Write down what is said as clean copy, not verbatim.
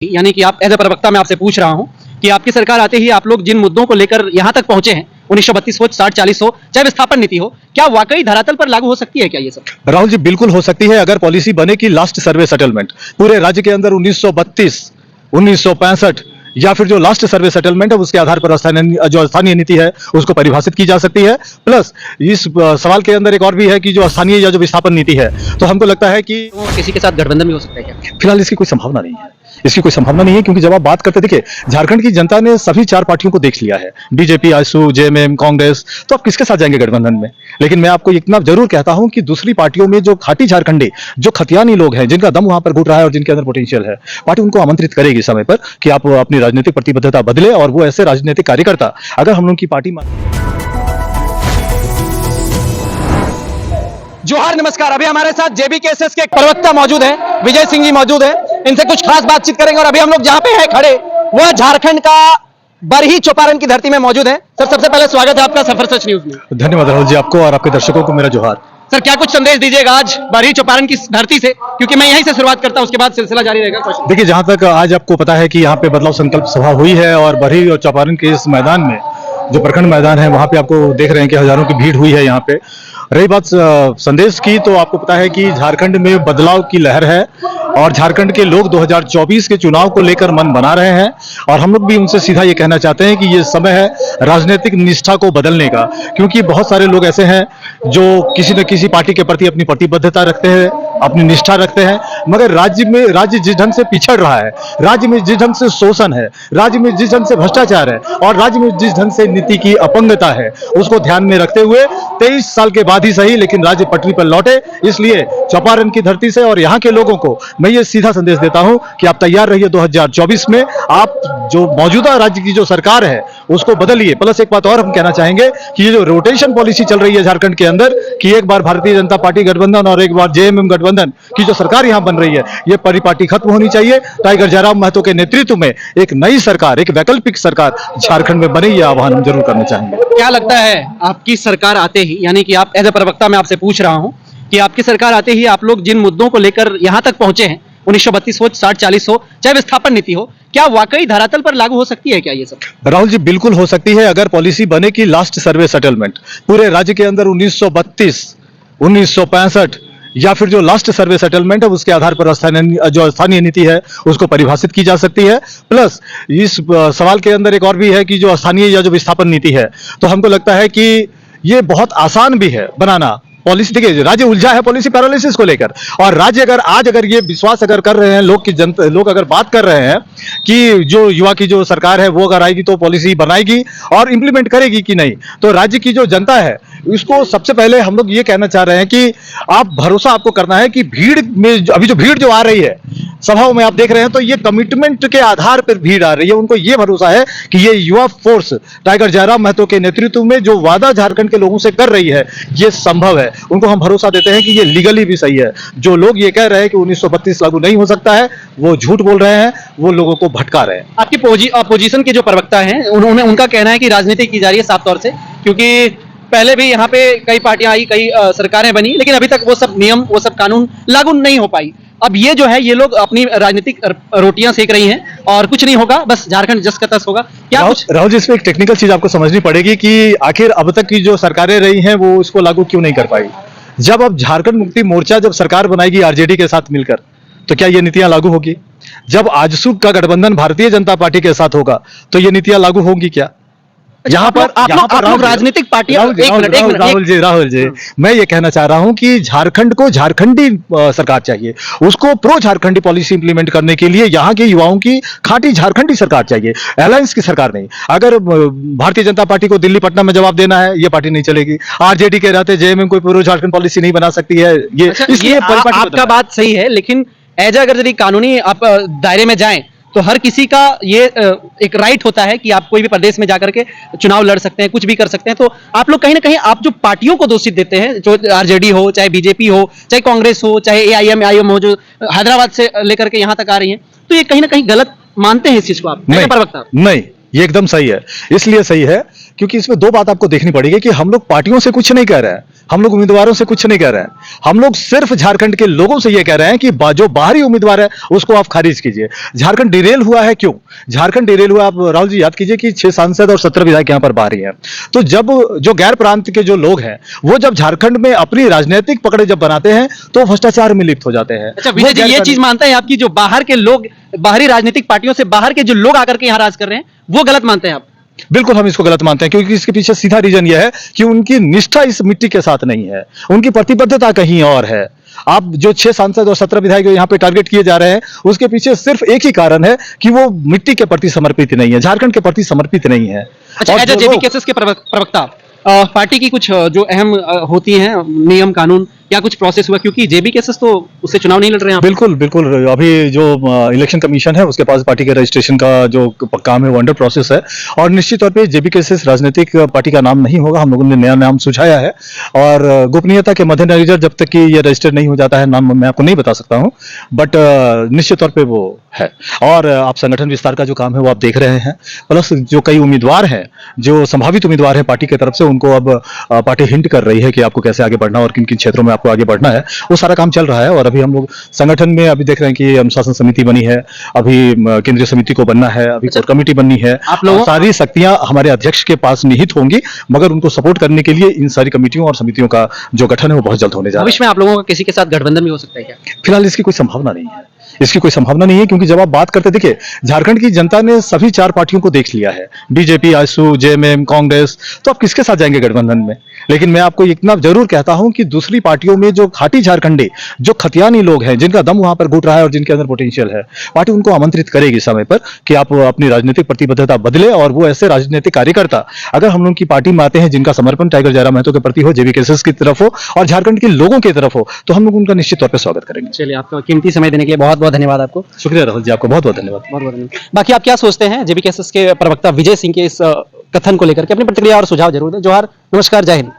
यानी कि आप एज ए प्रवक्ता मैं आपसे पूछ रहा हूं कि आपकी सरकार आते ही आप लोग जिन मुद्दों को लेकर यहां तक पहुंचे हैं 1932 हो 60-40 हो चाहे विस्थापन नीति हो, क्या वाकई धरातल पर लागू हो सकती है क्या ये सब? राहुल जी, बिल्कुल हो सकती है अगर पॉलिसी बने कि लास्ट सर्वे सेटलमेंट पूरे राज्य के अंदर 1932, 1965 या फिर जो लास्ट सर्वे सेटलमेंट है उसके आधार पर स्थानीय नीति है उसको परिभाषित की जा सकती है। प्लस इस सवाल के अंदर एक और भी है कि जो स्थानीय या जो विस्थापन नीति है, तो हमको लगता है कि किसी के साथ गठबंधन भी हो सकता है क्या? फिलहाल इसकी कोई संभावना नहीं है। इसकी कोई संभावना नहीं है क्योंकि जब आप बात करते, देखिए झारखंड की जनता ने सभी चार पार्टियों को देख लिया है, बीजेपी, आजसू, जेएमएम, कांग्रेस, तो आप किसके साथ जाएंगे गठबंधन में? लेकिन मैं आपको इतना जरूर कहता हूं कि दूसरी पार्टियों में जो खाटी झारखंडी, जो खतियानी लोग हैं, जिनका दम वहां पर घुट रहा है और जिनके अंदर पोटेंशियल है, पार्टी उनको आमंत्रित करेगी समय पर कि आप अपनी राजनीतिक प्रतिबद्धता बदले और वो ऐसे राजनीतिक कार्यकर्ता अगर हम लोग की पार्टी जोहार, नमस्कार। अभी हमारे साथ जेबीकेएसएस के एक प्रवक्ता मौजूद है, विजय सिंह जी मौजूद है। इनसे कुछ खास बातचीत करेंगे और अभी हम लोग जहां पे हैं खड़े वह झारखंड का बरही चौपारण की धरती में मौजूद है। सर, सबसे पहले स्वागत है आपका सफर सच न्यूज में। धन्यवाद राहुल जी, आपको और आपके दर्शकों को मेरा जोहार। सर, क्या कुछ संदेश दीजिएगा आज बरही चौपारण की धरती से, क्योंकि मैं यहीं से शुरुआत करता हूं, उसके बाद सिलसिला जारी रहेगा। क्वेश्चन देखिए, जहां तक आज आपको पता है कि यहाँ पे बदलाव संकल्प सभा हुई है और बरही और चौपारण के इस मैदान में, जो प्रखंड मैदान है, वहां पे आपको देख रहे हैं कि हजारों की भीड़ हुई है। यहाँ पे रही बात संदेश की, तो आपको पता है कि झारखंड में बदलाव की लहर है और झारखंड के लोग 2024 के चुनाव को लेकर मन बना रहे हैं और हम लोग भी उनसे सीधा ये कहना चाहते हैं कि ये समय है राजनीतिक निष्ठा को बदलने का, क्योंकि बहुत सारे लोग ऐसे हैं जो किसी न किसी पार्टी के प्रति अपनी प्रतिबद्धता रखते हैं, अपनी निष्ठा रखते हैं, मगर राज्य जिस ढंग से पिछड़ रहा है, राज्य में जिस ढंग से शोषण है, राज्य में जिस ढंग से भ्रष्टाचार है और राज्य में जिस ढंग से नीति की अपंगता है, उसको ध्यान में रखते हुए 23 साल के बाद ही सही लेकिन राज्य पटरी पर लौटे। इसलिए चौपारण की धरती से और यहाँ के लोगों को मैं ये सीधा संदेश देता हूं कि आप तैयार रहिए। 2024 में आप जो मौजूदा राज्य की जो सरकार है उसको बदलिए। प्लस एक बात और हम कहना चाहेंगे कि ये जो रोटेशन पॉलिसी चल रही है झारखंड के अंदर कि एक बार भारतीय जनता पार्टी गठबंधन और एक बार जेएमएम गठबंधन की जो सरकार यहां बन रही है, ये परिपाटी खत्म होनी चाहिए। टाइगर जयराम महतो के नेतृत्व में एक नई सरकार, एक वैकल्पिक सरकार झारखंड में बने, ये आह्वान हम जरूर करना चाहेंगे। क्या लगता है आपकी सरकार आते ही, यानी कि आप एज ए प्रवक्ता मैं आपसे पूछ रहा हूं कि आपकी सरकार आते ही आप लोग जिन मुद्दों को लेकर यहां तक पहुंचे हैं 1932 हो 60-40 हो चाहे विस्थापन नीति हो, क्या वाकई धरातल पर लागू हो सकती है क्या ये सब? राहुल जी, बिल्कुल हो सकती है अगर पॉलिसी बने कि लास्ट सर्वे सेटलमेंट पूरे राज्य के अंदर 1932, 1965 या फिर जो लास्ट सर्वे सेटलमेंट है उसके आधार पर स्थानीय नीति है उसको परिभाषित की जा सकती है। प्लस इस सवाल के अंदर एक और भी है कि जो स्थानीय या जो विस्थापन नीति है, तो हमको लगता है कि ये बहुत आसान भी है बनाना पॉलिसी। देखिए, राज्य उलझा है पॉलिसी पैरालिसिस को लेकर और राज्य अगर ये विश्वास अगर कर रहे हैं लोग अगर बात कर रहे हैं कि जो युवा की जो सरकार है वो अगर आएगी तो पॉलिसी बनाएगी और इंप्लीमेंट करेगी कि नहीं, तो राज्य की जो जनता है इसको सबसे पहले हम लोग ये कहना चाह रहे हैं कि आप भरोसा आपको करना है कि भीड़ में अभी जो भीड़ जो आ रही है सभाओं में आप देख रहे हैं, तो ये कमिटमेंट के आधार पर भीड़ आ रही है। उनको ये भरोसा है कि ये युवा फोर्स टाइगर जयराम महतो के नेतृत्व में जो वादा झारखंड के लोगों से कर रही है ये संभव है। उनको हम भरोसा देते हैं कि ये लीगली भी सही है। जो लोग ये कह रहे हैं कि 1932 लागू नहीं हो सकता है, वो झूठ बोल रहे हैं, वो लोगों को भटका रहे हैं। आपकी अपोजिशन के जो प्रवक्ता हैं उनका कहना है कि राजनीति की जा रही है साफ तौर से, क्योंकि पहले भी यहाँ पे कई पार्टियां आई, कई सरकारें बनी, लेकिन अभी तक वो सब नियम, वो सब कानून लागू नहीं हो पाई। अब ये जो है ये लोग अपनी राजनीतिक रोटियां सेक रही हैं और कुछ नहीं होगा, बस झारखंड जस का तस होगा। क्या राहुल जी, इसमें एक टेक्निकल चीज आपको समझनी पड़ेगी कि आखिर अब तक की जो सरकारें रही हैं वो इसको लागू क्यों नहीं कर पाई। जब अब झारखंड मुक्ति मोर्चा जब सरकार बनाएगी आरजेडी के साथ मिलकर, तो क्या ये नीतियां लागू होगी? जब आजसू का गठबंधन भारतीय जनता पार्टी के साथ होगा तो ये नीतियां लागू होंगी क्या? यहाँ पर राजनीतिक पार्टियां, राहुल जी, मैं ये कहना चाह रहा हूं कि झारखंड को झारखंडी सरकार चाहिए, उसको प्रो झारखंडी पॉलिसी इंप्लीमेंट करने के लिए यहाँ के युवाओं की खाटी झारखंडी सरकार चाहिए, अलायंस की सरकार नहीं। अगर भारतीय जनता पार्टी को दिल्ली पटना में जवाब देना है, ये पार्टी नहीं चलेगी। आरजेडी के रहते जेएमएम कोई प्रो झारखंड पॉलिसी नहीं बना सकती है। इसलिए आपका बात सही है, लेकिन एज अगर यदि कानूनी आप दायरे में जाएं तो हर किसी का ये एक राइट होता है कि आप कोई भी प्रदेश में जाकर के चुनाव लड़ सकते हैं, कुछ भी कर सकते हैं। तो आप लोग कहीं ना कहीं आप जो पार्टियों को दोषित देते हैं, जो आरजेडी हो, चाहे बीजेपी हो, चाहे कांग्रेस हो, चाहे एआईएम हो, जो हैदराबाद से लेकर के यहां तक आ रही है, तो ये कहीं ना कहीं गलत मानते हैं इस चीज को आप? नहीं, ये एकदम सही है। इसलिए सही है क्योंकि इसमें दो बात आपको देखनी पड़ेगी कि हम लोग पार्टियों से कुछ नहीं कह रहे हैं, हम लोग उम्मीदवारों से कुछ नहीं कह रहे हैं, हम लोग सिर्फ झारखंड के लोगों से ये कह रहे हैं कि जो बाहरी उम्मीदवार है उसको आप खारिज कीजिए। झारखंड डिरेल हुआ है क्यों? झारखंड डिरेल हुआ, आप राहुल जी याद कीजिए कि 6 सांसद और 17 विधायक यहाँ पर बाहरी हैं। तो जब जो गैर प्रांत के जो लोग हैं वो जब झारखंड में अपनी राजनीतिक पकड़े जब बनाते हैं तो भ्रष्टाचार में लिप्त हो जाते हैं। अच्छा विजय जी, ये चीज मानते हैं आपकी जो बाहर के लोग, बाहरी राजनीतिक पार्टियों से बाहर के जो लोग आकर के यहाँ राज कर रहे हैं, वो गलत मानते हैं आप? बिल्कुल हम इसको गलत मानते हैं, क्योंकि इसके पीछे सीधा रीजन यह है कि उनकी निष्ठा इस मिट्टी के साथ नहीं है, उनकी प्रतिबद्धता कहीं और है। आप जो 6 सांसद और 17 विधायक जो यहाँ पे टारगेट किए जा रहे हैं, उसके पीछे सिर्फ एक ही कारण है कि वो मिट्टी के प्रति समर्पित नहीं है, झारखंड के प्रति समर्पित नहीं है। अच्छा, एज जेबीकेएसएस के प्रवक्ता, पार्टी की कुछ जो अहम होती हैं नियम कानून, क्या कुछ प्रोसेस हुआ? क्योंकि जेबीकेएसएस तो उससे चुनाव नहीं लड़ रहे हैं आप। बिल्कुल बिल्कुल, अभी जो इलेक्शन कमीशन है उसके पास पार्टी के रजिस्ट्रेशन का जो काम है वो अंडर प्रोसेस है, और निश्चित तौर पे जेबीकेएसएस राजनीतिक पार्टी का नाम नहीं होगा। हम लोगों ने नया नाम सुझाया है, और गोपनीयता के मद्देनजर जब तक कि ये रजिस्टर नहीं हो जाता है, नाम मैं आपको नहीं बता सकता हूँ, बट निश्चित तौर पे वो है। और आप संगठन विस्तार का जो काम है वो आप देख रहे हैं, प्लस जो कई उम्मीदवार हैं, जो संभावित उम्मीदवार हैं पार्टी की तरफ से, उनको अब पार्टी हिंट कर रही है कि आपको कैसे आगे बढ़ना और किन किन क्षेत्रों में आपको आगे बढ़ना है, वो सारा काम चल रहा है। और अभी हम लोग संगठन में अभी देख रहे हैं कि अनुशासन समिति बनी है, अभी केंद्रीय समिति को बनना है, अभी कोर कमेटी बननी है। आप लोगों सारी शक्तियां हमारे अध्यक्ष के पास निहित होंगी, मगर उनको सपोर्ट करने के लिए इन सारी कमेटियों और समितियों का जो गठन है वो बहुत जल्द होने जा रहा है। भविष्य में आप लोगों का किसी के साथ गठबंधन भी हो सकता है क्या? फिलहाल इसकी कोई संभावना नहीं है, इसकी कोई संभावना नहीं है, क्योंकि जब आप बात करते, देखिए झारखंड की जनता ने सभी 4 पार्टियों को देख लिया है, बीजेपी, आजसू, जेएमएम, कांग्रेस, तो आप किसके साथ जाएंगे गठबंधन में? लेकिन मैं आपको इतना जरूर कहता हूं कि दूसरी पार्टियों में जो खाटी झारखंडी, जो खतियानी लोग हैं, जिनका दम वहां पर घुट रहा है और जिनके अंदर पोटेंशियल है, पार्टी उनको आमंत्रित करेगी समय पर कि आप अपनी राजनीतिक प्रतिबद्धता बदले, और वो ऐसे राजनीतिक कार्यकर्ता अगर हम लोग की पार्टी में आते हैं जिनका समर्पण टाइगर जयराम महतो के प्रति हो, जेबीकेएसएस की तरफ हो और झारखंड के लोगों की तरफ हो, तो हम लोग उनका निश्चित तौर पर स्वागत करेंगे। चलिए, आपका कीमती समय देने के लिए बहुत बहुत धन्यवाद आपको। शुक्रिया राहुल जी, आपको बहुत बहुत धन्यवाद। बहुत बहुत धन्यवाद। बाकी आप क्या सोचते हैं जेबीकेएसएस के प्रवक्ता विजय सिंह के इस कथन को लेकर के? अपनी प्रतिक्रिया और सुझाव जरूर दें। जोहार, नमस्कार, जय हिंद।